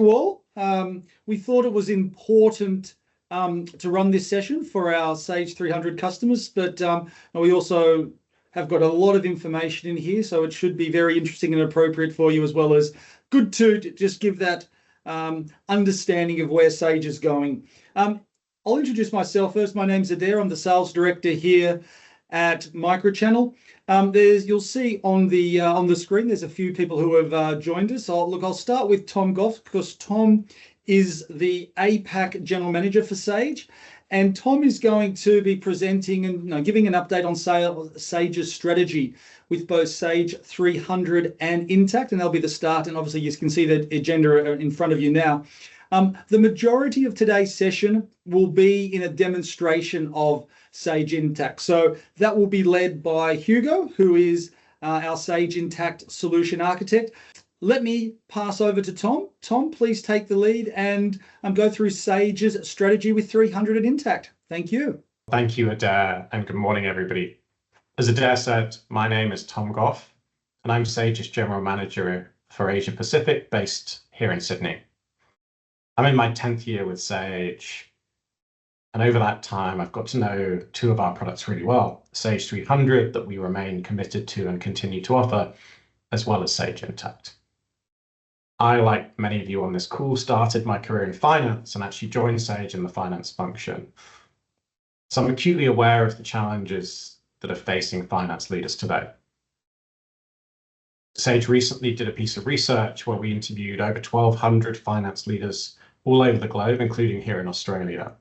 you all. We thought it was important to run this session for our Sage 300 customers, but we also have got a lot of information in here, so it should be very interesting and appropriate for you, as well as good to just give that understanding of where Sage is going. I'll introduce myself first. My name's Adair. I'm the sales director here at Microchannel. You'll see on the screen there's a few people who have joined us. I'll start with Tom Goff, because Tom is the APAC General Manager for Sage, and Tom is going to be presenting and giving an update on Sage's strategy with both Sage 300 and Intacct, and that'll be the start. And obviously you can see the agenda in front of you now. The majority of today's session will be in a demonstration of Sage Intacct. So that will be led by Hugo, who is our Sage Intacct Solution Architect. Let me pass over to Tom. Tom, please take the lead and go through Sage's strategy with 300 and Intacct. Thank you. Thank you, Adair, and good morning, everybody. As Adair said, my name is Tom Goff, and I'm Sage's General Manager for Asia Pacific, based here in Sydney. I'm in my 10th year with Sage, and over that time, I've got to know two of our products really well, Sage 300 that we remain committed to and continue to offer, as well as Sage Intacct. I, like many of you on this call, started my career in finance and actually joined Sage in the finance function. So I'm acutely aware of the challenges that are facing finance leaders today. Sage recently did a piece of research where we interviewed over 1,200 finance leaders all over the globe, including here in Australia.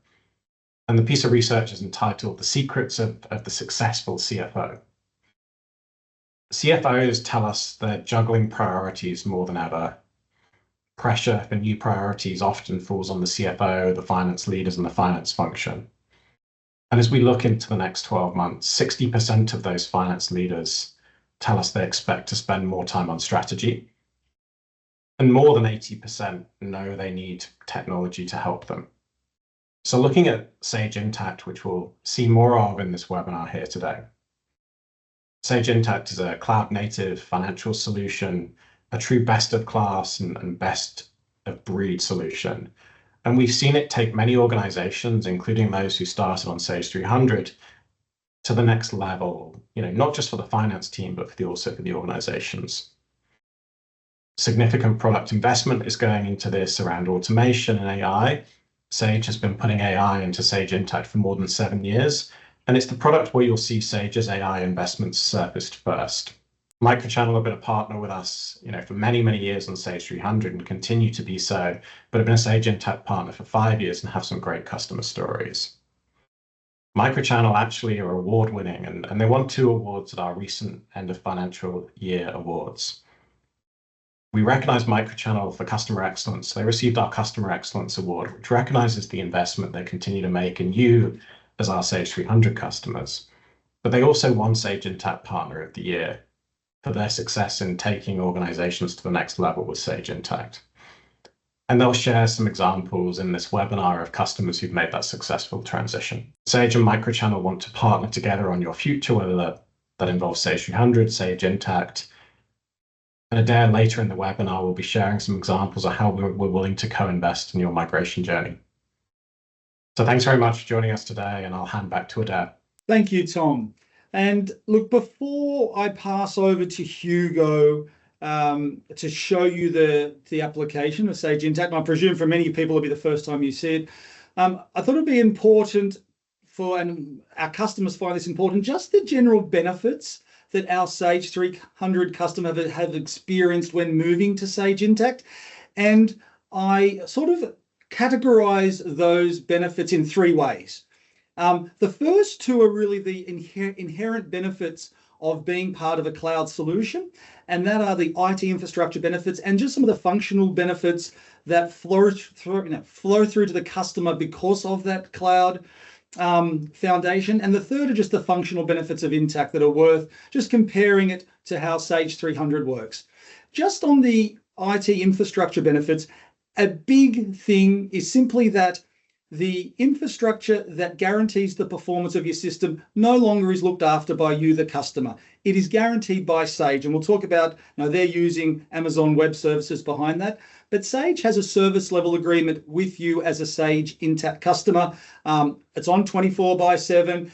And the piece of research is entitled The Secrets of the Successful CFO. CFOs tell us they're juggling priorities more than ever. Pressure for new priorities often falls on the CFO, the finance leaders, and the finance function. And as we look into the next 12 months, 60% of those finance leaders tell us they expect to spend more time on strategy. And more than 80% know they need technology to help them. So looking at Sage Intacct, which we'll see more of in this webinar here today. Sage Intacct is a cloud-native financial solution, a true best-of-class and best-of-breed solution. And we've seen it take many organizations, including those who started on Sage 300, to the next level, not just for the finance team, but also for the organizations. Significant product investment is going into this around automation and AI. Sage has been putting AI into Sage Intacct for more than 7 years, and it's the product where you'll see Sage's AI investments surfaced first. Microchannel have been a partner with us, for many, many years on Sage 300 and continue to be so, but have been a Sage Intacct partner for 5 years and have some great customer stories. Microchannel actually are award-winning, and they won 2 awards at our recent end of financial year awards. We recognize Microchannel for customer excellence. They received our Customer Excellence Award, which recognizes the investment they continue to make in you as our Sage 300 customers. But they also won Sage Intacct Partner of the Year for their success in taking organizations to the next level with Sage Intacct. And they'll share some examples in this webinar of customers who've made that successful transition. Sage and Microchannel want to partner together on your future, whether that involves Sage 300, Sage Intacct. And Adair later in the webinar will be sharing some examples of how we're willing to co-invest in your migration journey. So thanks very much for joining us today, and I'll hand back to Adair. Thank you, Tom. And look, before I pass over to Hugo to show you the application of Sage Intacct, and I presume for many people it'll be the first time you see it, I thought it'd be important and our customers find this important, just the general benefits that our Sage 300 customers have experienced when moving to Sage Intacct. And I sort of categorize those benefits in 3 ways. The first 2 are really the inherent benefits of being part of a cloud solution, and that are the IT infrastructure benefits and just some of the functional benefits that flow through to the customer because of that cloud foundation. And the third are just the functional benefits of Intacct that are worth just comparing it to how Sage 300 works. Just on the IT infrastructure benefits, a big thing is simply that the infrastructure that guarantees the performance of your system no longer is looked after by you, the customer. It is guaranteed by Sage, and we'll talk about, they're using Amazon Web Services behind that. But Sage has a service level agreement with you as a Sage Intacct customer. It's on 24/7.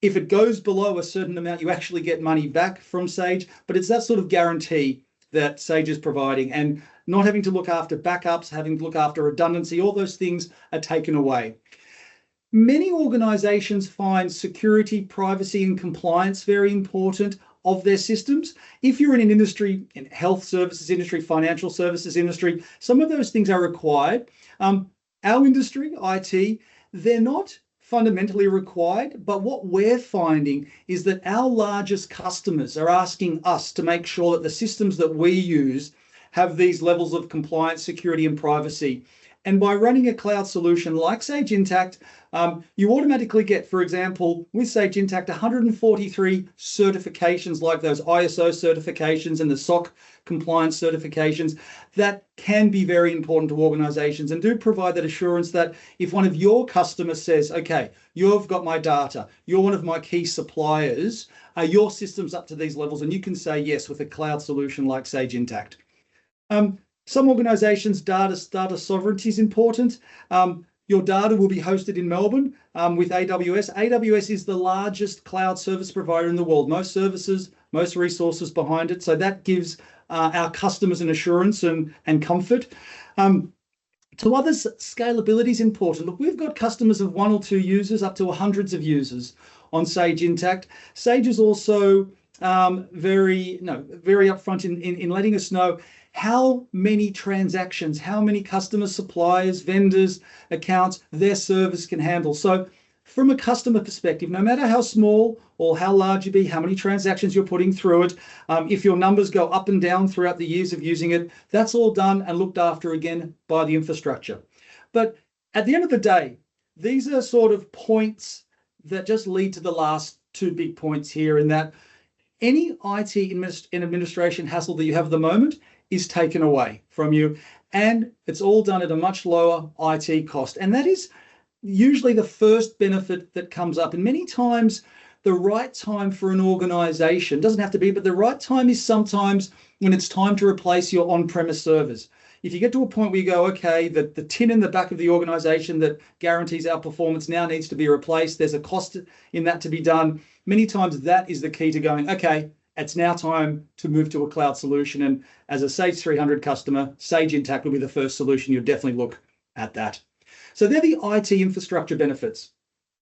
If it goes below a certain amount, you actually get money back from Sage, but it's that sort of guarantee that Sage is providing, and not having to look after backups, having to look after redundancy, all those things are taken away. Many organizations find security, privacy, and compliance very important of their systems. If you're in an industry, in health services industry, financial services industry, some of those things are required. Our industry, IT, they're not fundamentally required, but what we're finding is that our largest customers are asking us to make sure that the systems that we use have these levels of compliance, security, and privacy. And by running a cloud solution like Sage Intacct, you automatically get, for example, with Sage Intacct, 143 certifications like those ISO certifications and the SOC compliance certifications that can be very important to organizations and do provide that assurance that if one of your customers says, okay, you've got my data, you're one of my key suppliers, are your systems up to these levels? And you can say yes with a cloud solution like Sage Intacct. Some organizations, data sovereignty is important. Your data will be hosted in Melbourne with AWS. AWS is the largest cloud service provider in the world. Most services, most resources behind it. So that gives our customers an assurance and comfort. To others, scalability is important. Look, we've got customers of 1 or 2 users up to hundreds of users on Sage Intacct. Sage is also very upfront in letting us know how many transactions, how many customers, suppliers, vendors, accounts their service can handle. So from a customer perspective, no matter how small or how large you be, how many transactions you're putting through it, if your numbers go up and down throughout the years of using it, that's all done and looked after again by the infrastructure. But at the end of the day, these are sort of points that just lead to the last 2 big points here, in that any IT administration hassle that you have at the moment is taken away from you, and it's all done at a much lower IT cost. And that is usually the first benefit that comes up. And many times the right time for an organization, doesn't have to be, but the right time is sometimes when it's time to replace your on-premise servers. If you get to a point where you go, okay, the tin in the back of the organization that guarantees our performance now needs to be replaced, there's a cost in that to be done. Many times that is the key to going, okay, it's now time to move to a cloud solution. And as a Sage 300 customer, Sage Intacct will be the first solution. You'll definitely look at that. So they're the IT infrastructure benefits.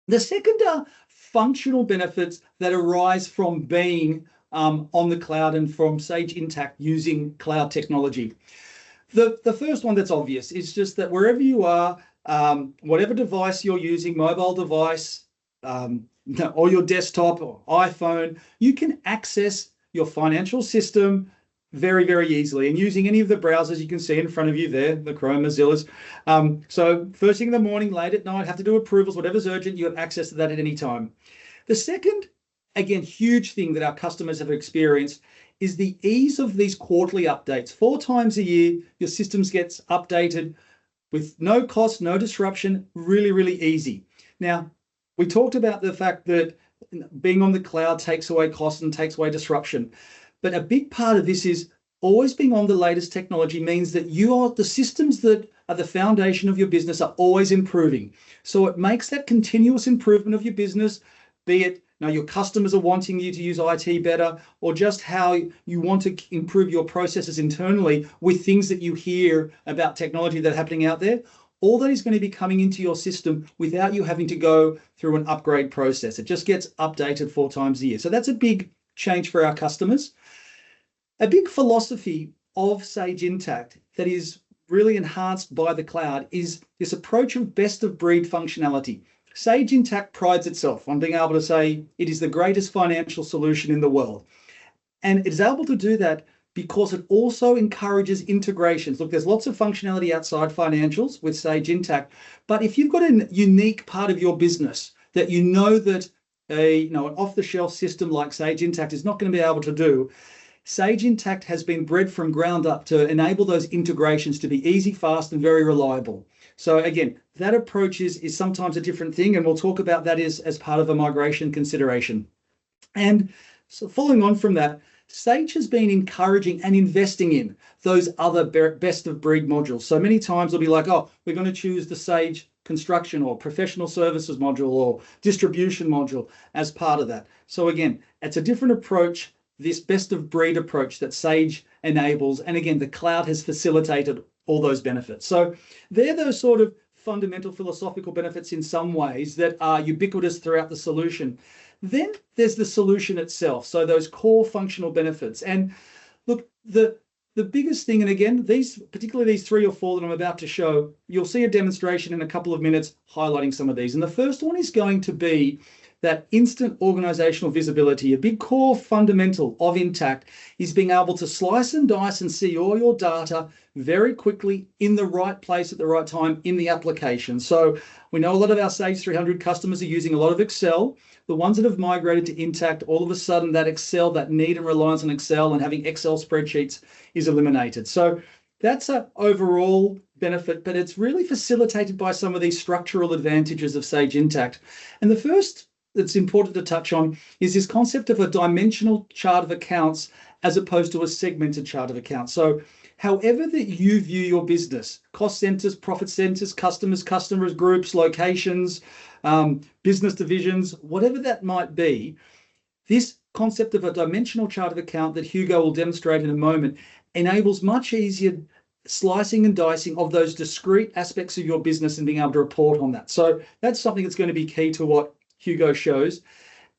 The second are functional benefits that arise from being on the cloud and from Sage Intacct using cloud technology. The first one that's obvious is just that wherever you are, whatever device you're using, mobile device, or your desktop or iPhone, you can access your financial system very, very easily. And using any of the browsers you can see in front of you there, the Chrome, Mozilla's. So first thing in the morning, late at night, have to do approvals, whatever's urgent, you have access to that at any time. The second, again, huge thing that our customers have experienced is the ease of these quarterly updates. 4 times a year, your systems gets updated with no cost, no disruption, really, really easy. Now, we talked about the fact that being on the cloud takes away cost and takes away disruption. But a big part of this is always being on the latest technology means that the systems that are the foundation of your business are always improving. So it makes that continuous improvement of your business, be it now your customers are wanting you to use IT better, or just how you want to improve your processes internally with things that you hear about technology that are happening out there. All that is going to be coming into your system without you having to go through an upgrade process. It just gets updated 4 times a year. So that's a big change for our customers. A big philosophy of Sage Intacct that is really enhanced by the cloud is this approach of best of breed functionality. Sage Intacct prides itself on being able to say it is the greatest financial solution in the world. And it is able to do that because it also encourages integrations. Look, there's lots of functionality outside financials with Sage Intacct, but if you've got a unique part of your business that you know that an off-the-shelf system like Sage Intacct is not going to be able to do, Sage Intacct has been bred from ground up to enable those integrations to be easy, fast, and very reliable. So again, that approach is sometimes a different thing, and we'll talk about that as part of a migration consideration. And so following on from that, Sage has been encouraging and investing in those other best of breed modules. So many times it'll be like, oh, we're going to choose the Sage construction or professional services module or distribution module as part of that. So again, it's a different approach, this best of breed approach that Sage enables. And again, the cloud has facilitated all those benefits. So they're those sort of fundamental philosophical benefits in some ways that are ubiquitous throughout the solution. Then there's the solution itself. So those core functional benefits. And look, the biggest thing, and again, particularly these 3 or 4 that I'm about to show, you'll see a demonstration in a couple of minutes highlighting some of these. And the first one is going to be that instant organizational visibility. A big core fundamental of Intacct is being able to slice and dice and see all your data very quickly in the right place at the right time in the application. So we know a lot of our Sage 300 customers are using a lot of Excel. The ones that have migrated to Intacct, all of a sudden that Excel, that need and reliance on Excel and having Excel spreadsheets is eliminated. So that's an overall benefit, but it's really facilitated by some of these structural advantages of Sage Intacct. And the first that's important to touch on is this concept of a dimensional chart of accounts as opposed to a segmented chart of accounts. So however that you view your business, cost centers, profit centers, customers, groups, locations, business divisions, whatever that might be, this concept of a dimensional chart of account that Hugo will demonstrate in a moment enables much easier slicing and dicing of those discrete aspects of your business and being able to report on that. So that's something that's going to be key to what Hugo shows.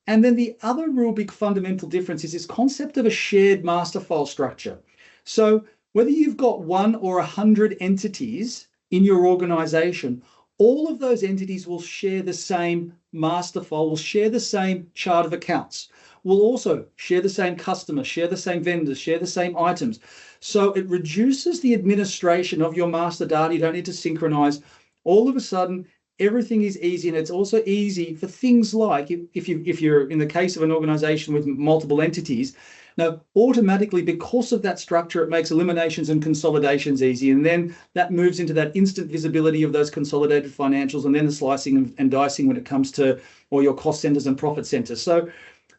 And then the other real big fundamental difference is this concept of a shared master file structure. So whether you've got 1 or 100 entities in your organization, all of those entities will share the same master file, will share the same chart of accounts, will also share the same customers, share the same vendors, share the same items. So it reduces the administration of your master data. You don't need to synchronize. All of a sudden, everything is easy, and it's also easy for things like if you're in the case of an organization with multiple entities. Now, automatically, because of that structure, it makes eliminations and consolidations easy. And then that moves into that instant visibility of those consolidated financials and then the slicing and dicing when it comes to all your cost centers and profit centers. So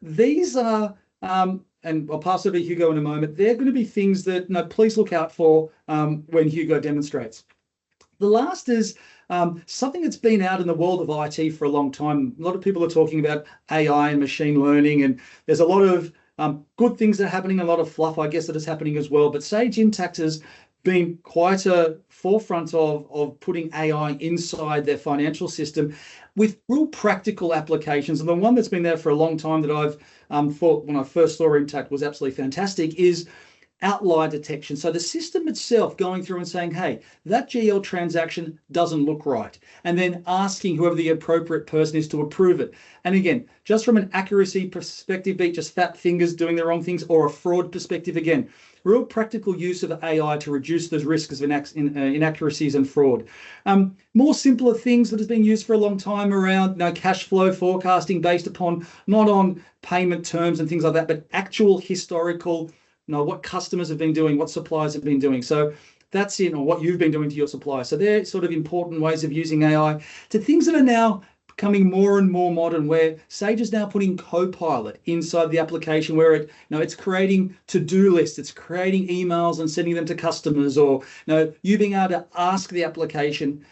these are, and I'll pass over to Hugo in a moment, they're going to be things that please look out for when Hugo demonstrates. The last is something that's been out in the world of IT for a long time. A lot of people are talking about AI and machine learning, and there's a lot of good things that are happening, a lot of fluff, I guess, that is happening as well. But Sage Intacct has been quite a forefront of putting AI inside their financial system with real practical applications. And the one that's been there for a long time that I've thought when I first saw Intacct was absolutely fantastic is outlier detection. So the system itself going through and saying, hey, that GL transaction doesn't look right. And then asking whoever the appropriate person is to approve it. And again, just from an accuracy perspective, be it just fat fingers doing the wrong things, or a fraud perspective, again, real practical use of AI to reduce those risks of inaccuracies and fraud. More simpler things that has been used for a long time around cash flow forecasting based upon not on payment terms and things like that, but actual historical what customers have been doing, what suppliers have been doing. So that's or what you've been doing to your suppliers. So they're sort of important ways of using AI to things that are now becoming more and more modern, where Sage is now putting Copilot inside the application, where it's creating to-do lists, it's creating emails and sending them to customers, or you being able to ask the application,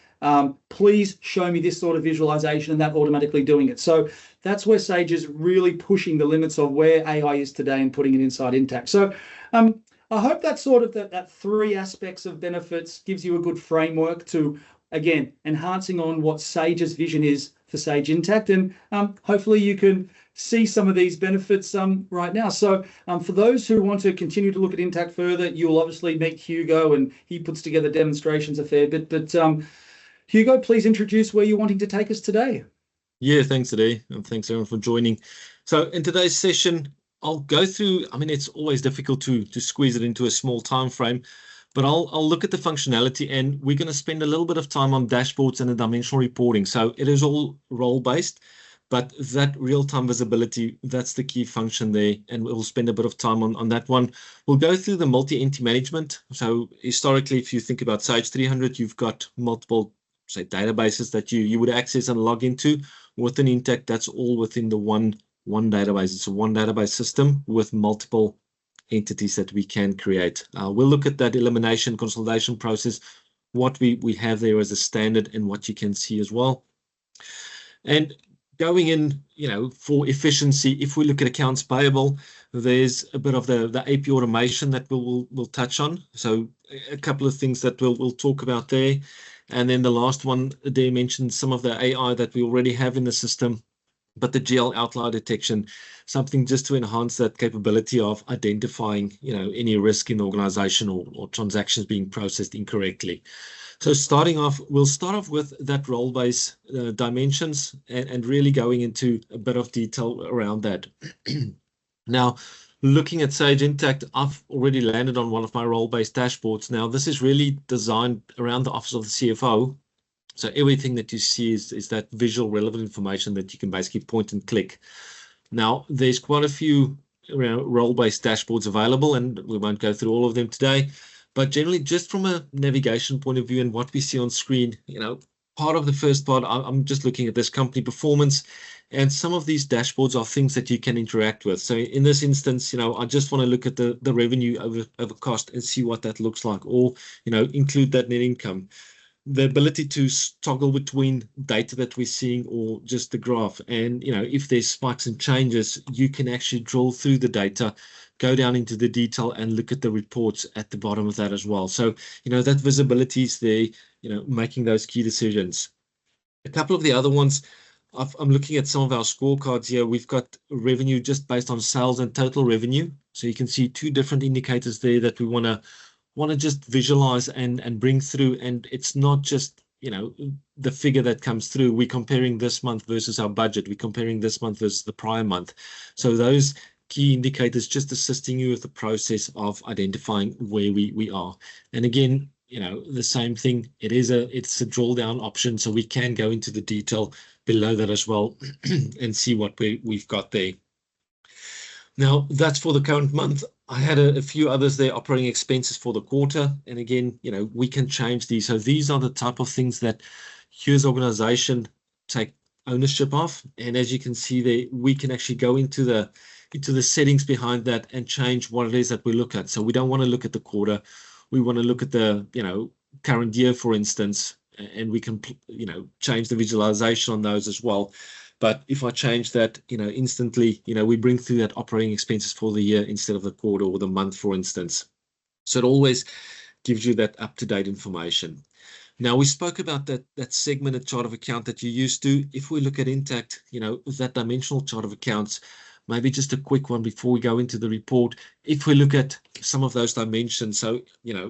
please show me this sort of visualization, and that automatically doing it. So that's where Sage is really pushing the limits of where AI is today and putting it inside Intacct. So I hope that sort of that 3 aspects of benefits gives you a good framework to, again, enhancing on what Sage's vision is for Sage Intacct. And hopefully you can see some of these benefits right now. So for those who want to continue to look at Intacct further, you'll obviously meet Hugo, and he puts together demonstrations a fair bit. But Hugo, please introduce where you're wanting to take us today. Yeah, thanks today, and thanks everyone for joining. So in today's session, I'll go through, it's always difficult to squeeze it into a small time frame, but I'll look at the functionality, and we're going to spend a little bit of time on dashboards and the dimensional reporting. So it is all role-based, but that real-time visibility, that's the key function there, and we'll spend a bit of time on that one. We'll go through the multi-entity management. So historically, if you think about Sage 300, you've got multiple say, databases that you would access and log into. Within Intacct, that's all within the one database. It's a one database system with multiple entities that we can create. We'll look at that elimination consolidation process, what we have there as a standard and what you can see as well. And going in, for efficiency, if we look at accounts payable, there's a bit of the AP automation that we'll touch on. So a couple of things that we'll talk about there. And then the last one, they mentioned some of the AI that we already have in the system, but the GL outlier detection, something just to enhance that capability of identifying, any risk in the organization or transactions being processed incorrectly. So we'll start off with that role-based dimensions and really going into a bit of detail around that. Now, looking at Sage Intacct, I've already landed on one of my role-based dashboards. Now, this is really designed around the office of the CFO. So everything that you see is that visual relevant information that you can basically point and click. Now, there's quite a few role-based dashboards available, and we won't go through all of them today. But generally, just from a navigation point of view and what we see on screen, part of the first part, I'm just looking at this company performance, and some of these dashboards are things that you can interact with. So in this instance, I just want to look at the revenue over cost and see what that looks like, or, include that net income. The ability to toggle between data that we're seeing or just the graph. And, if there's spikes and changes, you can actually drill through the data, go down into the detail and look at the reports at the bottom of that as well. So, that visibility is there, making those key decisions. A couple of the other ones, I'm looking at some of our scorecards here. We've got revenue just based on sales and total revenue. So you can see two different indicators there that we want to just visualize and bring through. And it's not just, the figure that comes through. We're comparing this month versus our budget. We're comparing this month versus the prior month. So those key indicators just assisting you with the process of identifying where we are. And again, the same thing, it's a drill down option, so we can go into the detail below that as well and see what we've got there. Now, that's for the current month. I had a few others there, operating expenses for the quarter. And again, we can change these. So these are the type of things that you as organization take ownership of. And as you can see there, we can actually go into the settings behind that and change what it is that we look at. So we don't want to look at the quarter. We want to look at the, current year, for instance, and we can, change the visualization on those as well. But if I change that, instantly, we bring through that operating expenses for the year instead of the quarter or the month, for instance. So it always gives you that up-to-date information. Now, we spoke about that segmented chart of account that you used to. If we look at Intacct, that dimensional chart of accounts, maybe just a quick one before we go into the report. If we look at some of those dimensions, so,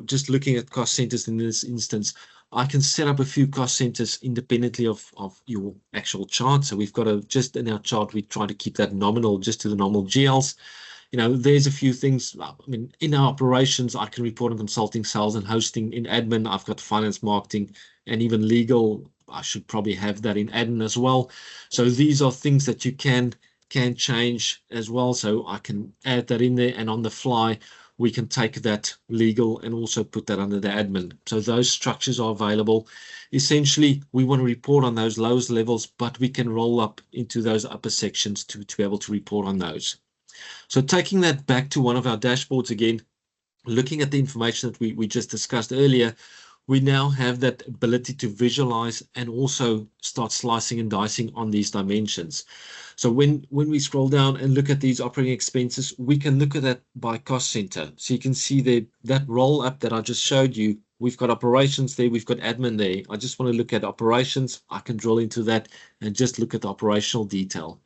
just looking at cost centers in this instance, I can set up a few cost centers independently of your actual chart. So we've got just in our chart, we try to keep that nominal just to the normal GLs. There's a few things. In our operations, I can report on consulting, sales and hosting. In admin, I've got finance, marketing, and even legal. I should probably have that in admin as well. So these are things that you can change as well. So I can add that in there, and on the fly, we can take that legal and also put that under the admin. So those structures are available. Essentially, we want to report on those lowest levels, but we can roll up into those upper sections to be able to report on those. So taking that back to one of our dashboards again, looking at the information that we just discussed earlier, we now have that ability to visualize and also start slicing and dicing on these dimensions. So when we scroll down and look at these operating expenses, we can look at that by cost center. So you can see that roll up that I just showed you, we've got operations there, we've got admin there. I just want to look at operations. I can drill into that and just look at the operational detail.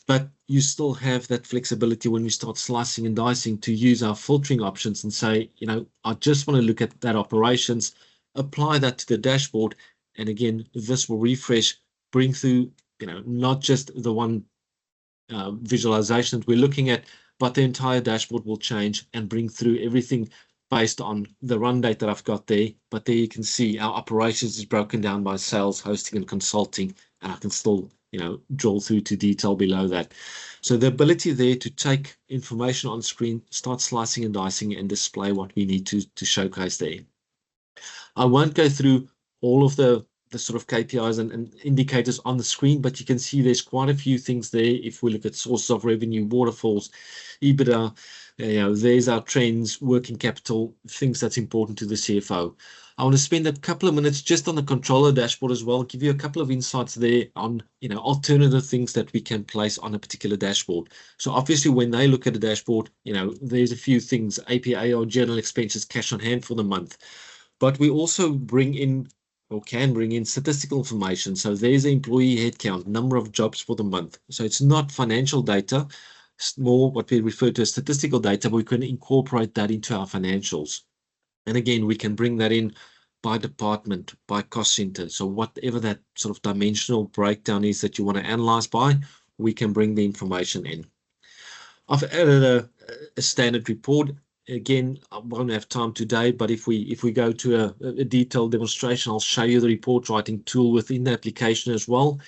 But you still have that flexibility when we start slicing and dicing to use our filtering options and say, I just want to look at that operations, apply that to the dashboard. And again, this will refresh, bring through, not just the one visualization that we're looking at, but the entire dashboard will change and bring through everything based on the run date that I've got there. But there you can see our operations is broken down by sales, hosting, and consulting, and I can still, drill through to detail below that. So the ability there to take information on screen, start slicing and dicing, and display what we need to showcase there. I won't go through all of the the sort of KPIs and indicators on the screen, but you can see there's quite a few things there. If we look at sources of revenue, waterfalls, EBITDA, there's our trends, working capital, things that's important to the CFO. I want to spend a couple of minutes just on the controller dashboard as well, give you a couple of insights there on, alternative things that we can place on a particular dashboard. So obviously when they look at a dashboard, there's a few things, APA or general expenses, cash on hand for the month. But we also bring in or can bring in statistical information. So there's the employee headcount, number of jobs for the month. So it's not financial data, it's more what we refer to as statistical data, but we can incorporate that into our financials. And again, we can bring that in by department, by cost center. So whatever that sort of dimensional breakdown is that you want to analyze by, we can bring the information in. I've added a standard report. Again, I won't have time today, but if we go to a detailed demonstration, I'll show you the report writing tool within the application as well.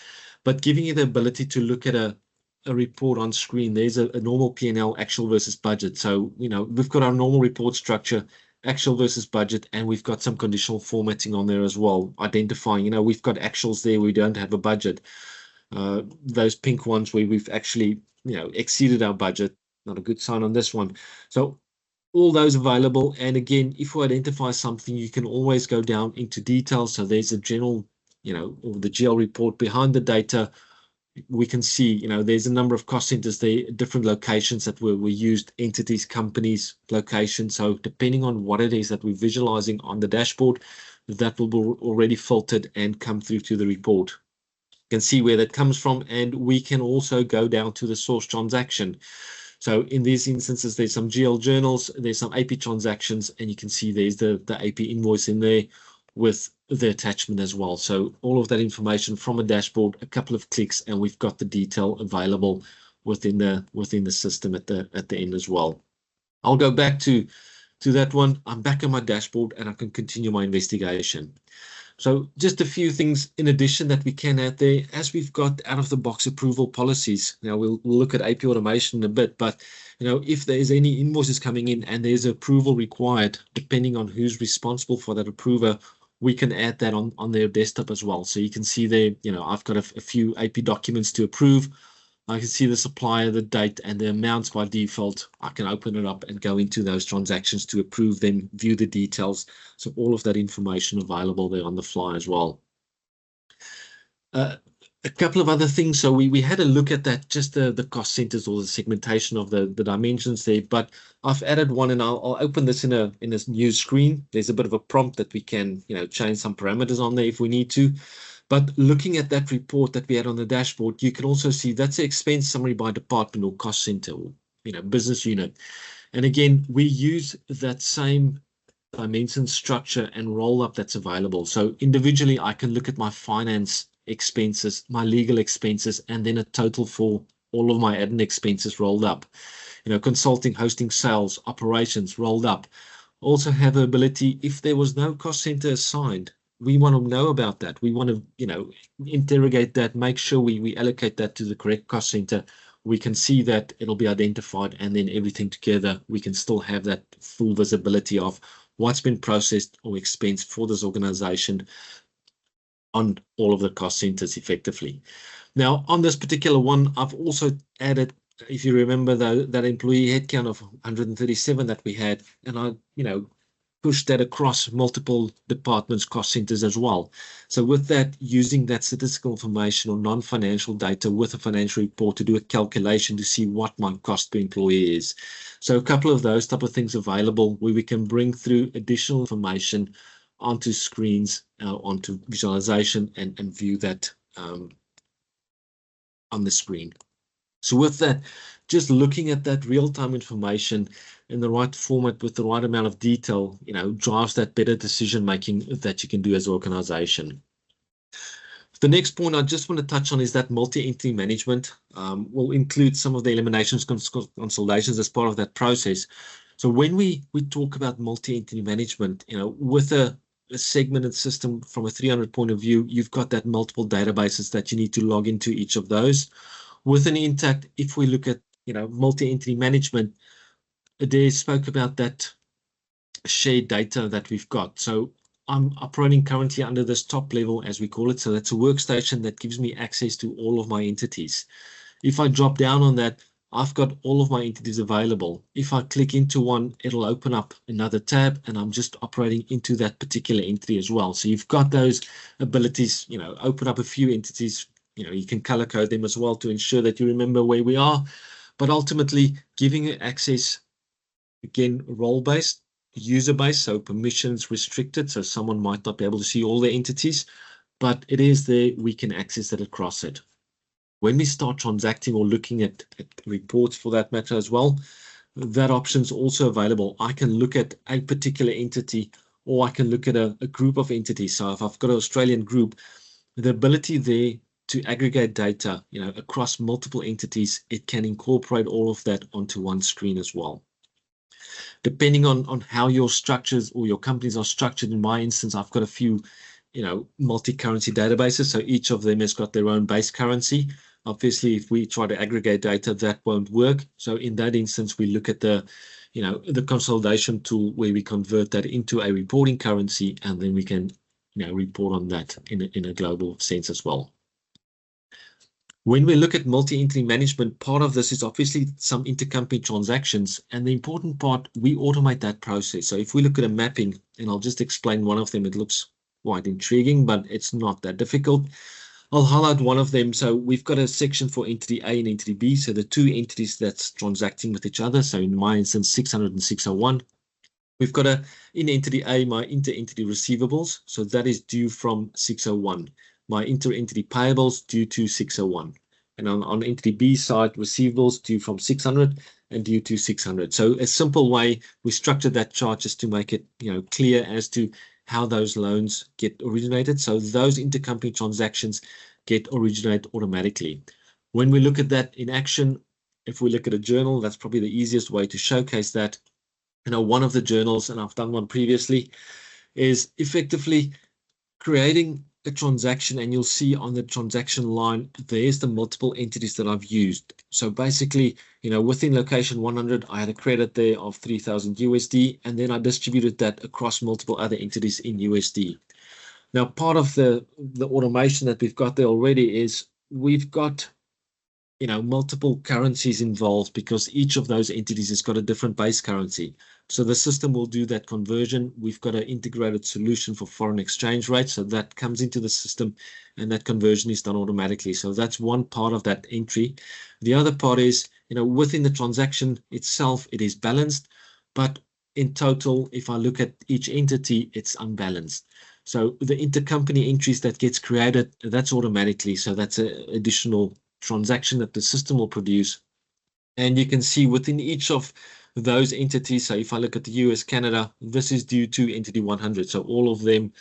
But giving you the ability to look at a report on screen, there's a normal P&L, actual versus budget. So, we've got our normal report structure, actual versus budget, and we've got some conditional formatting on there as well, identifying, we've got actuals there, we don't have a budget. Those pink ones where we've actually, exceeded our budget, not a good sign on this one. So all those available. And again, if we identify something, you can always go down into details. So there's a general, or the GL report behind the data. We can see, there's a number of cost centers there, different locations that were used, entities, companies, locations. So depending on what it is that we're visualizing on the dashboard, that will be already filtered and come through to the report. You can see where that comes from, and we can also go down to the source transaction. So in these instances, there's some GL journals, there's some AP transactions, and you can see there's the AP invoice in there with the attachment as well. So all of that information from a dashboard, a couple of clicks, and we've got the detail available within the system at the end as well. I'll go back to that one. I'm back on my dashboard and I can continue my investigation. So just a few things in addition that we can add there, as we've got out of the box approval policies. Now we'll look at AP automation in a bit, but if there's any invoices coming in and there's approval required, depending on who's responsible for that approver, we can add that on their desktop as well. So you can see there, I've got a few AP documents to approve. I can see the supplier, the date, and the amounts by default. I can open it up and go into those transactions to approve them, view the details. So all of that information available there on the fly as well. A couple of other things. So we had a look at that, just the cost centers or the segmentation of the dimensions there. But I've added one, and I'll open this in a new screen. There's a bit of a prompt that we can change some parameters on there if we need to. But looking at that report that we had on the dashboard, you can also see that's the expense summary by department or cost center or business unit. And again, we use that same dimension structure and roll up that's available. So individually, I can look at my finance expenses, my legal expenses, and then a total for all of my admin expenses rolled up. Consulting, hosting, sales, operations rolled up. Also have the ability, if there was no cost center assigned, we want to know about that. We want to, interrogate that, make sure we allocate that to the correct cost center. We can see that it'll be identified, and then everything together, we can still have that full visibility of what's been processed or expensed for this organization on all of the cost centers effectively. Now, on this particular one, I've also added, if you remember that employee headcount of 137 that we had, and I, push that across multiple departments, cost centers as well. So with that, using that statistical information or non-financial data with a financial report to do a calculation to see what my cost per employee is. So a couple of those type of things available where we can bring through additional information onto screens, onto visualization, and view that on the screen. So with that, just looking at that real-time information in the right format with the right amount of detail, drives that better decision-making that you can do as an organization. The next point I just want to touch on is that multi-entity management. Will include some of the eliminations, consolidations as part of that process. So when we talk about multi-entity management, with a segmented system from a 300 point of view, you've got that multiple databases that you need to log into each of those. With an Intacct, if we look at multi-entity management, Adair spoke about that shared data that we've got. So I'm operating currently under this top level, as we call it. So that's a workstation that gives me access to all of my entities. If I drop down on that, I've got all of my entities available. If I click into one, it'll open up another tab, and I'm just operating into that particular entity as well. So you've got those abilities, open up a few entities. You can color code them as well to ensure that you remember where we are. But ultimately, giving you access, again, role-based, user-based, so permissions restricted, so someone might not be able to see all the entities, but it is there, we can access it across it. When we start transacting or looking at reports for that matter as well, that option is also available. I can look at a particular entity, or I can look at a group of entities. So if I've got an Australian group, the ability there to aggregate data, across multiple entities, it can incorporate all of that onto one screen as well. Depending on how your structures or your companies are structured, in my instance, I've got a few, multi-currency databases. So each of them has got their own base currency. Obviously, if we try to aggregate data, that won't work. So in that instance, we look at the consolidation tool where we convert that into a reporting currency, and then we can, report on that in a global sense as well. When we look at multi-entity management, part of this is obviously some intercompany transactions, and the important part, we automate that process. So if we look at a mapping, and I'll just explain one of them, it looks quite intriguing, but it's not that difficult. I'll highlight one of them. So we've got a section for entity A and entity B. So the two entities that's transacting with each other. So in my instance, 600 and 601. We've got in entity A, my inter-entity receivables. So that is due from 601. My inter-entity payables due to 601. And on entity B side, receivables due from 600 and due to 600. So a simple way, we structured that chart just to make it clear as to how those loans get originated. So those intercompany transactions get originated automatically. When we look at that in action, if we look at a journal, that's probably the easiest way to showcase that. One of the journals, and I've done one previously, is effectively creating a transaction, and you'll see on the transaction line, there's the multiple entities that I've used. So basically, within location 100, I had a credit there of 3,000 USD, and then I distributed that across multiple other entities in USD. Now, part of the automation that we've got there already is we've got, multiple currencies involved, because each of those entities has got a different base currency. So the system will do that conversion. We've got an integrated solution for foreign exchange rates. So that comes into the system, and that conversion is done automatically. So that's one part of that entry. The other part is, within the transaction itself, it is balanced, but in total, if I look at each entity, it's unbalanced. So the intercompany entries that gets created, that's automatically. So that's an additional transaction that the system will produce. And you can see within each of those entities, so if I look at the US, Canada, this is due to entity 100. So all of them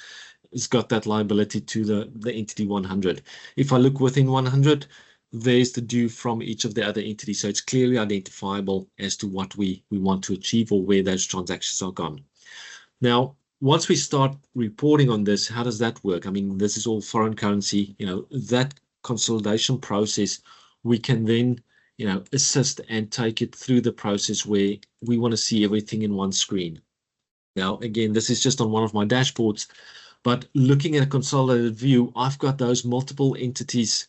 has got that liability to the entity 100. If I look within 100, there's the due from each of the other entities. So it's clearly identifiable as to what we want to achieve or where those transactions are gone. Now, once we start reporting on this, how does that work? I mean, this is all foreign currency, that consolidation process, we can then, assist and take it through the process where we want to see everything in one screen. Now, again, this is just on one of my dashboards, but looking at a consolidated view, I've got those multiple entities,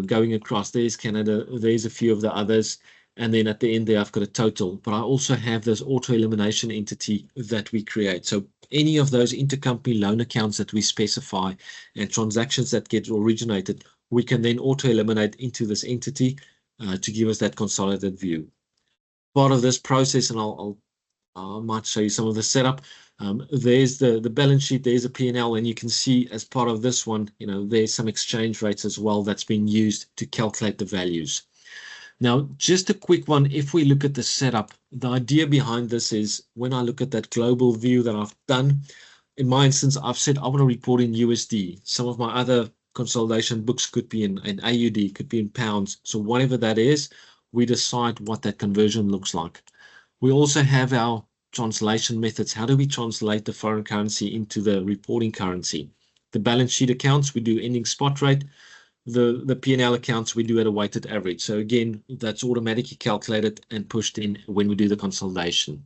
going across. There's Canada, there's a few of the others, and then at the end there, I've got a total, but I also have this auto elimination entity that we create. So any of those intercompany loan accounts that we specify and transactions that get originated, we can then auto eliminate into this entity to give us that consolidated view. Part of this process, and I might show you some of the setup. There's the balance sheet, there's a P&L, and you can see as part of this one, there's some exchange rates as well that's been used to calculate the values. Now, just a quick one, if we look at the setup, the idea behind this is when I look at that global view that I've done, in my instance, I've said I want to report in USD. Some of my other consolidation books could be in AUD, could be in pounds. So whatever that is, we decide what that conversion looks like. We also have our translation methods. How do we translate the foreign currency into the reporting currency? The balance sheet accounts, we do ending spot rate. The P&L accounts, we do at a weighted average. So again, that's automatically calculated and pushed in when we do the consolidation.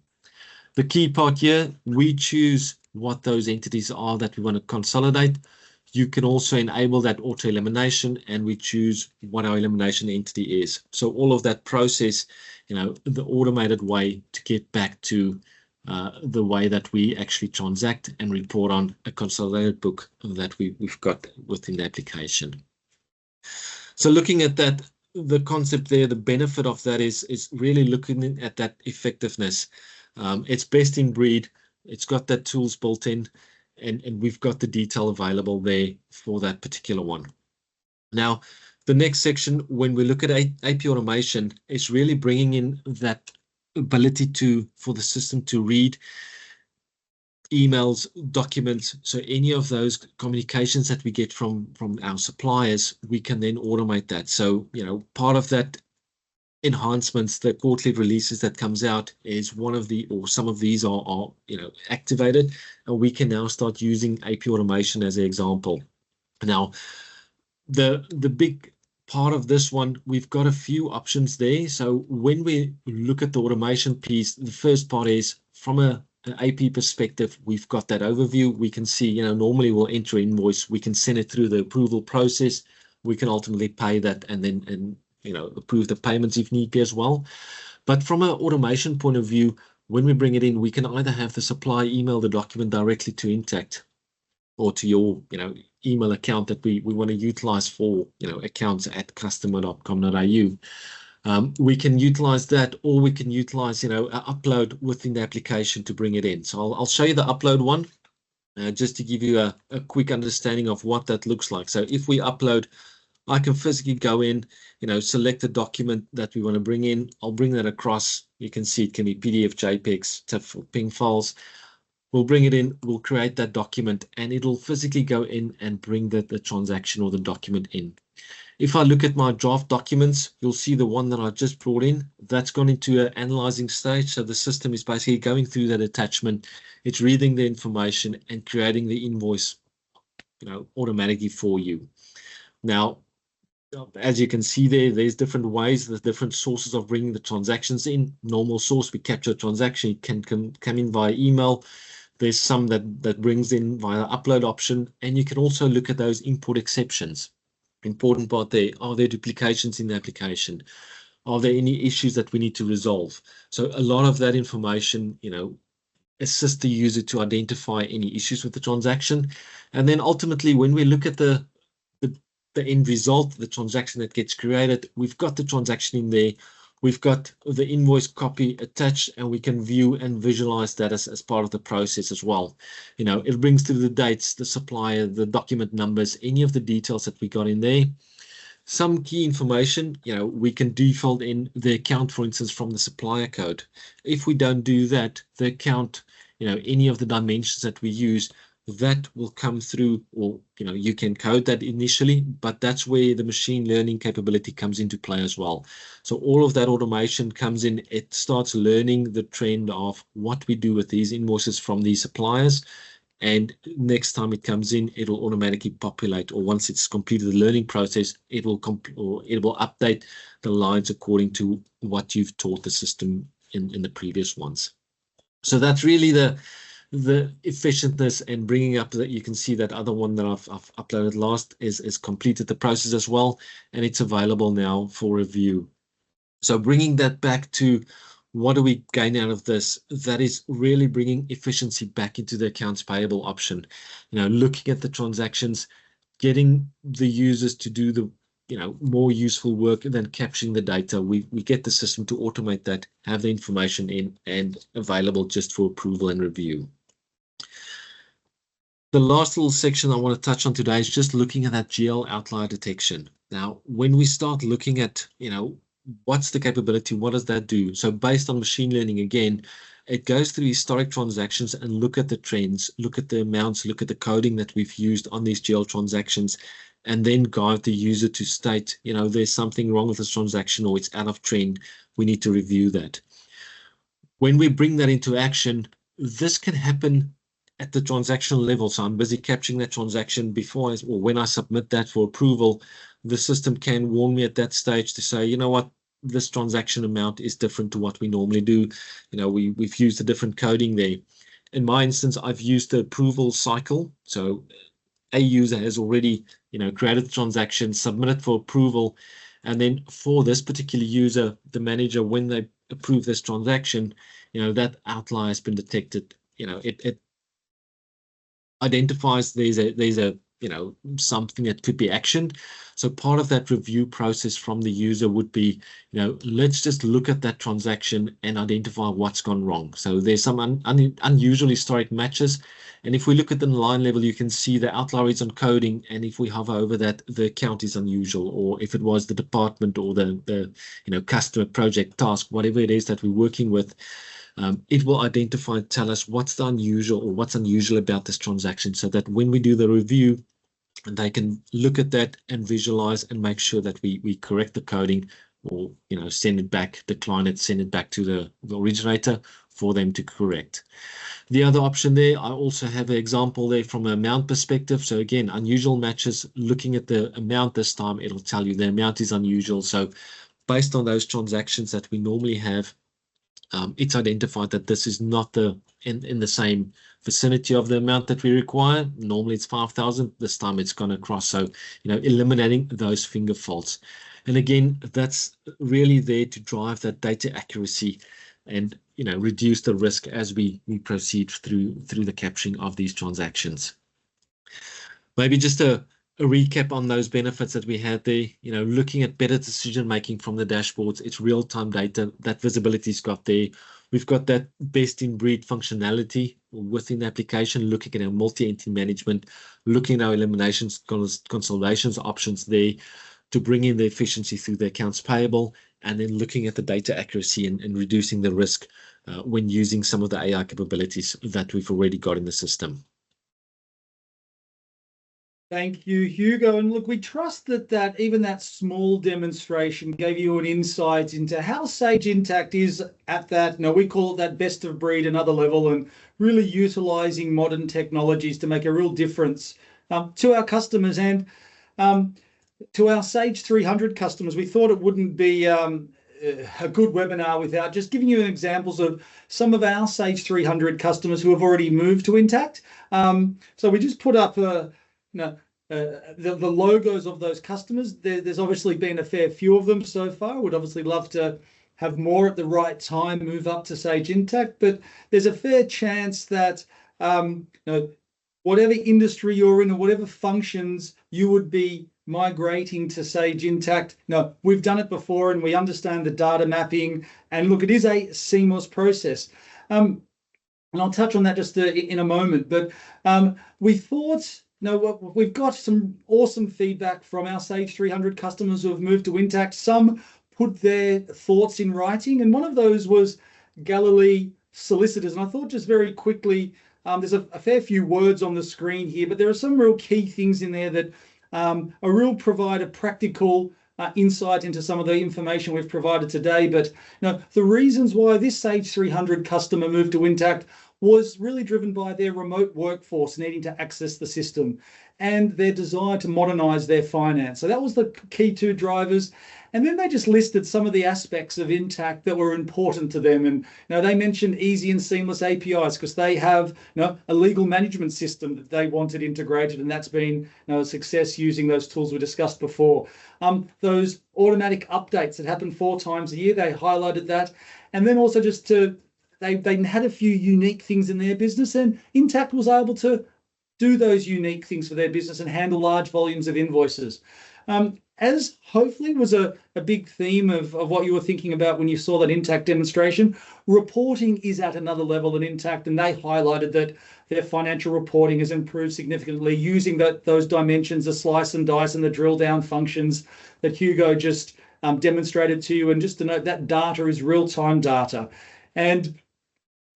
The key part here, we choose what those entities are that we want to consolidate. You can also enable that auto elimination, and we choose what our elimination entity is. So all of that process, the automated way to get back to the way that we actually transact and report on a consolidated book that we've got within the application. So looking at that, the concept there, the benefit of that is really looking at that effectiveness. It's best in breed. It's got that tools built in, and we've got the detail available there for that particular one. Now, the next section, when we look at AP automation, is really bringing in that ability for the system to read emails, documents. So any of those communications that we get from our suppliers, we can then automate that. So, part of that enhancements, the quarterly releases that comes out is some of these are activated, and we can now start using AP automation as an example. Now, the big part of this one, we've got a few options there. So when we look at the automation piece, the first part is from an AP perspective, we've got that overview. We can see, normally we'll enter invoice, we can send it through the approval process. We can ultimately pay that and then approve the payments if need be as well. But from an automation point of view, when we bring it in, we can either have the supplier email the document directly to Intacct or to your, email account that we want to utilize for, accounts at customer.com.au. We can utilize that, or we can utilize, an upload within the application to bring it in. So I'll show you the upload one, just to give you a quick understanding of what that looks like. So if we upload, I can physically go in, select the document that we want to bring in. I'll bring that across. You can see it can be PDF, JPEGs, TIFF, or PNG files. We'll bring it in, we'll create that document, and it'll physically go in and bring the transaction or the document in. If I look at my draft documents, you'll see the one that I just brought in, that's gone into an analyzing stage. So the system is basically going through that attachment. It's reading the information and creating the invoice, automatically for you. Now, as you can see there's different ways, there's different sources of bringing the transactions in. Normal source, we capture a transaction, it can come in via email. There's some that brings in via upload option, and you can also look at those import exceptions. Important part there, are there duplications in the application? Are there any issues that we need to resolve? So a lot of that information, assists the user to identify any issues with the transaction. And then ultimately, when we look at the end result, the transaction that gets created, we've got the transaction in there. We've got the invoice copy attached, and we can view and visualize that as part of the process as well. It brings through the dates, the supplier, the document numbers, any of the details that we got in there. Some key information, we can default in the account, for instance, from the supplier code. If we don't do that, the account, any of the dimensions that we use, that will come through, or you can code that initially, but that's where the machine learning capability comes into play as well. So all of that automation comes in, it starts learning the trend of what we do with these invoices from these suppliers, and next time it comes in, it'll automatically populate, or once it's completed the learning process, it will update the lines according to what you've taught the system in the previous ones. So that's really the efficientness and bringing up that. You can see that other one that I've uploaded last is completed the process as well, and it's available now for review. So bringing that back to what do we gain out of this, that is really bringing efficiency back into the accounts payable option. Looking at the transactions, getting the users to do the more useful work than capturing the data. We get the system to automate that, have the information in and available just for approval and review. The last little section I want to touch on today is just looking at that GL outlier detection. Now, when we start looking at, what's the capability, what does that do? So based on machine learning, again, it goes through historic transactions and look at the trends, look at the amounts, look at the coding that we've used on these GL transactions, and then guide the user to state, there's something wrong with this transaction or it's out of trend. We need to review that. When we bring that into action, this can happen at the transactional level. So I'm busy capturing that transaction before or when I submit that for approval, the system can warn me at that stage to say, you know what, this transaction amount is different to what we normally do. We've used a different coding there. in my instance, I've used the approval cycle. So a user has already, created the transaction, submitted for approval. And then for this particular user, the manager, when they approve this transaction, that outlier has been detected. It identifies there's a something that could be actioned. So part of that review process from the user would be, let's just look at that transaction and identify what's gone wrong. So there's some unusual historic matches. And if we look at the line level, you can see the outlier is on coding. And if we hover over that, the account is unusual, or if it was the department or the customer project task, whatever it is that we're working with, it will identify, tell us what's the unusual or what's unusual about this transaction, so that when we do the review, they can look at that and visualize and make sure that we correct the coding, or send it back, decline it, send it back to the originator for them to correct. The other option there, I also have an example there from an amount perspective. So again, unusual matches, looking at the amount this time, it'll tell you the amount is unusual. So based on those transactions that we normally have, it's identified that this is not in the same vicinity of the amount that we require. Normally it's 5,000. This time it's gone across. So, eliminating those finger faults. And again, that's really there to drive that data accuracy and, reduce the risk as we proceed through the capturing of these transactions. Maybe just a recap on those benefits that we had there, looking at better decision making from the dashboards. It's real-time data. That visibility's got there. We've got that best-in-breed functionality within the application, looking at our multi-entity management, looking at our eliminations, consolidations options there to bring in the efficiency through the accounts payable, and then looking at the data accuracy and reducing the risk when using some of the AI capabilities that we've already got in the system. Thank you, Hugo. And look, we trust that even that small demonstration gave you an insight into how Sage Intacct is at that, we call it that best of breed, another level, and really utilizing modern technologies to make a real difference to our customers and to our Sage 300 customers. We thought it wouldn't be a good webinar without just giving you examples of some of our Sage 300 customers who have already moved to Intacct. So we just put up the logos of those customers. There's obviously been a fair few of them so far. Would obviously love to have more at the right time move up to Sage Intacct, but there's a fair chance that whatever industry you're in or whatever functions you would be migrating to Sage Intacct. We've done it before and we understand the data mapping, and look, it is a seamless process. And I'll touch on that just in a moment, but we thought, we've got some awesome feedback from our Sage 300 customers who have moved to Intacct. Some put their thoughts in writing, and one of those was Galilee Solicitors. And I thought just very quickly, there's a fair few words on the screen here, but there are some real key things in there that provide a practical insight into some of the information we've provided today. But the reasons why this Sage 300 customer moved to Intacct was really driven by their remote workforce needing to access the system and their desire to modernize their finance. So that was the key two drivers. And then they just listed some of the aspects of Intacct that were important to them. And they mentioned easy and seamless APIs because they have a legal management system that they wanted integrated, and that's been a success using those tools we discussed before. Those automatic updates that happen 4 times a year, they highlighted that. And then also just they had a few unique things in their business, and Intacct was able to do those unique things for their business and handle large volumes of invoices. As hopefully was a big theme of what you were thinking about when you saw that Intacct demonstration, reporting is at another level in Intacct, and they highlighted that their financial reporting has improved significantly using those dimensions, the slice and dice and the drill down functions that Hugo just demonstrated to you. And just to note, that data is real-time data. And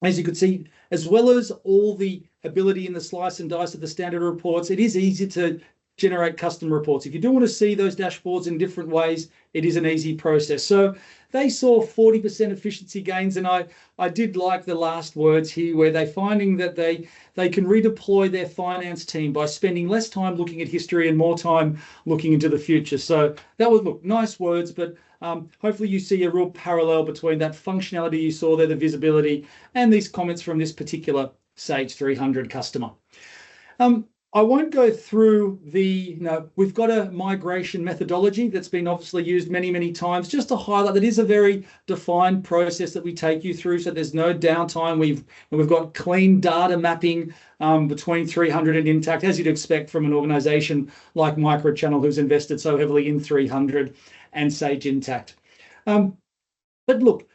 as you could see, as well as all the ability in the slice and dice of the standard reports, it is easy to generate custom reports. If you do want to see those dashboards in different ways, it is an easy process. So they saw 40% efficiency gains, and I did like the last words here where they're finding that they can redeploy their finance team by spending less time looking at history and more time looking into the future. So that was, look, nice words, but hopefully you see a real parallel between that functionality you saw there, the visibility, and these comments from this particular Sage 300 customer. I won't go through we've got a migration methodology that's been obviously used many, many times, just to highlight that it is a very defined process that we take you through, so there's no downtime. We've got clean data mapping between 300 and Intacct, as you'd expect from an organization like Microchannel, who's invested so heavily in 300 and Sage Intacct. But look,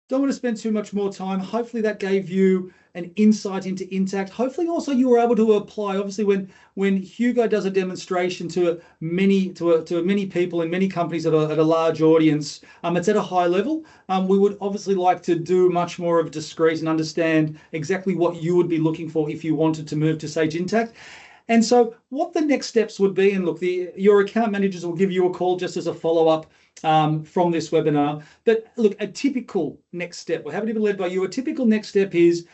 don't want to spend too much more time. Hopefully that gave you an insight into Intacct. Hopefully also you were able to apply. Obviously, when Hugo does a demonstration to many people in many companies at a large audience, it's at a high level. We would obviously like to do much more of discreet and understand exactly what you would be looking for if you wanted to move to Sage Intacct. And so what the next steps would be, and look, your account managers will give you a call just as a follow-up from this webinar. But look, a typical next step, we're happy to be led by you. A typical next step is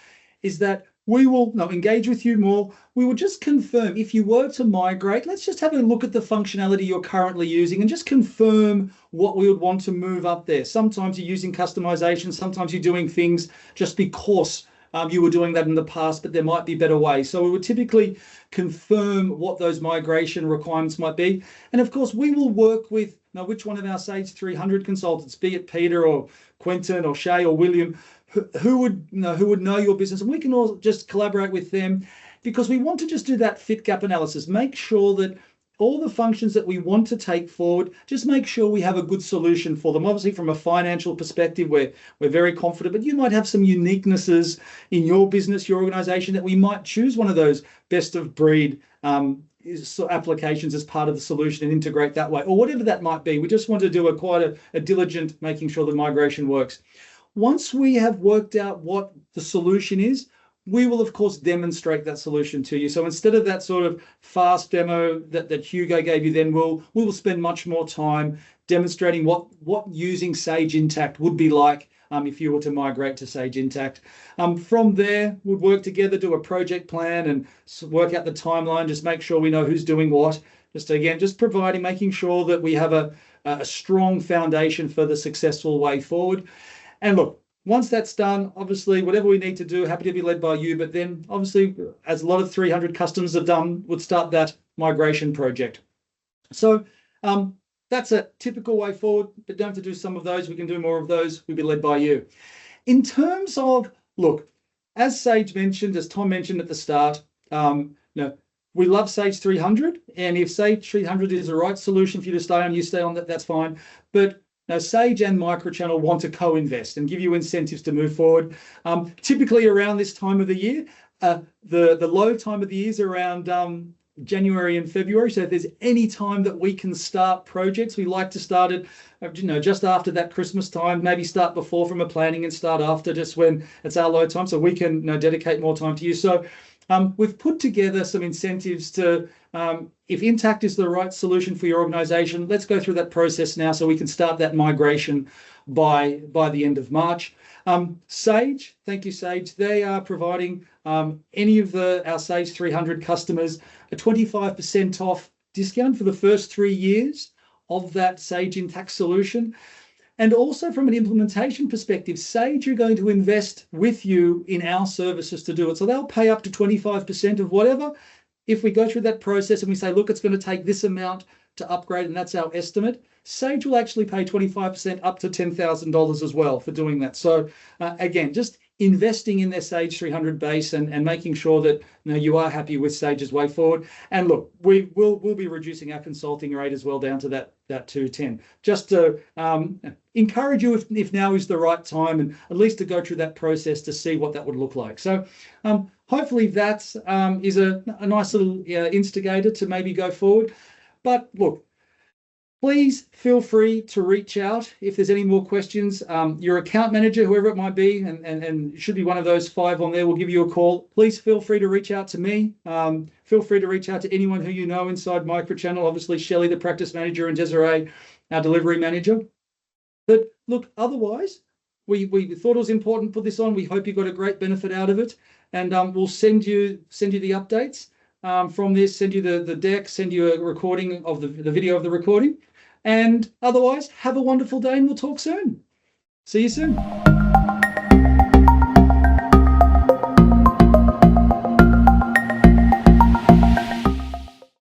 that we will engage with you more. We will just confirm if you were to migrate, let's just have a look at the functionality you're currently using and just confirm what we would want to move up there. Sometimes you're using customization, sometimes you're doing things just because you were doing that in the past, but there might be better ways. So we would typically confirm what those migration requirements might be. And of course, we will work with which one of our Sage 300 consultants, be it Peter or Quentin or Shay or William, who would know your business, and we can all just collaborate with them, because we want to just do that fit gap analysis, make sure that all the functions that we want to take forward, just make sure we have a good solution for them. Obviously, from a financial perspective, we're very confident, but you might have some uniquenesses in your business, your organization, that we might choose one of those best of breed applications as part of the solution and integrate that way, or whatever that might be. We just want to do quite a diligent making sure the migration works. Once we have worked out what the solution is, we will of course demonstrate that solution to you. So instead of that sort of fast demo that Hugo gave you, then we will spend much more time demonstrating what using Sage Intacct would be like if you were to migrate to Sage Intacct. From there, we'll work together, do a project plan and work out the timeline, just make sure we know who's doing what. Just providing, making sure that we have a strong foundation for the successful way forward. And look, once that's done, obviously, whatever we need to do, happy to be led by you. But then, obviously, as a lot of 300 customers have done, would start that migration project. So that's a typical way forward, but don't have to do some of those. We can do more of those. We'll be led by you. In terms of, look, as Sage mentioned, as Tom mentioned at the start, we love Sage 300. And if Sage 300 is the right solution for you to stay on, you stay on that, that's fine. But now, Sage and Microchannel want to co-invest and give you incentives to move forward. Typically around this time of the year, the low time of the year is around January and February. So if there's any time that we can start projects, we like to start it, just after that Christmas time, maybe start before from a planning and start after, just when it's our low time, so we can dedicate more time to you. So we've put together some incentives to, if Intacct is the right solution for your organization, let's go through that process now so we can start that migration by the end of March. Sage, thank you, Sage. They are providing any of our Sage 300 customers a 25% off discount for the first 3 years of that Sage Intacct solution. And also from an implementation perspective, Sage are going to invest with you in our services to do it. So they'll pay up to 25% of whatever. If we go through that process and we say, look, it's going to take this amount to upgrade, and that's our estimate, Sage will actually pay 25% up to $10,000 as well for doing that. So again, just investing in their Sage 300 base and making sure that you are happy with Sage's way forward. And look, we'll be reducing our consulting rate as well down to that 210, just to encourage you if now is the right time, and at least to go through that process to see what that would look like. So hopefully that is a nice little instigator to maybe go forward. But look, please feel free to reach out if there's any more questions. Your account manager, whoever it might be, and should be one of those 5 on there, will give you a call. Please feel free to reach out to me. Feel free to reach out to anyone who you know inside Microchannel. Obviously, Shelley, the practice manager, and Desiree, our delivery manager. But look, otherwise, we thought it was important to put this on. We hope you got a great benefit out of it, and we'll send you the updates from this. Send you the deck. Send you a recording of the video of the recording. And otherwise, have a wonderful day, and we'll talk soon. See you soon.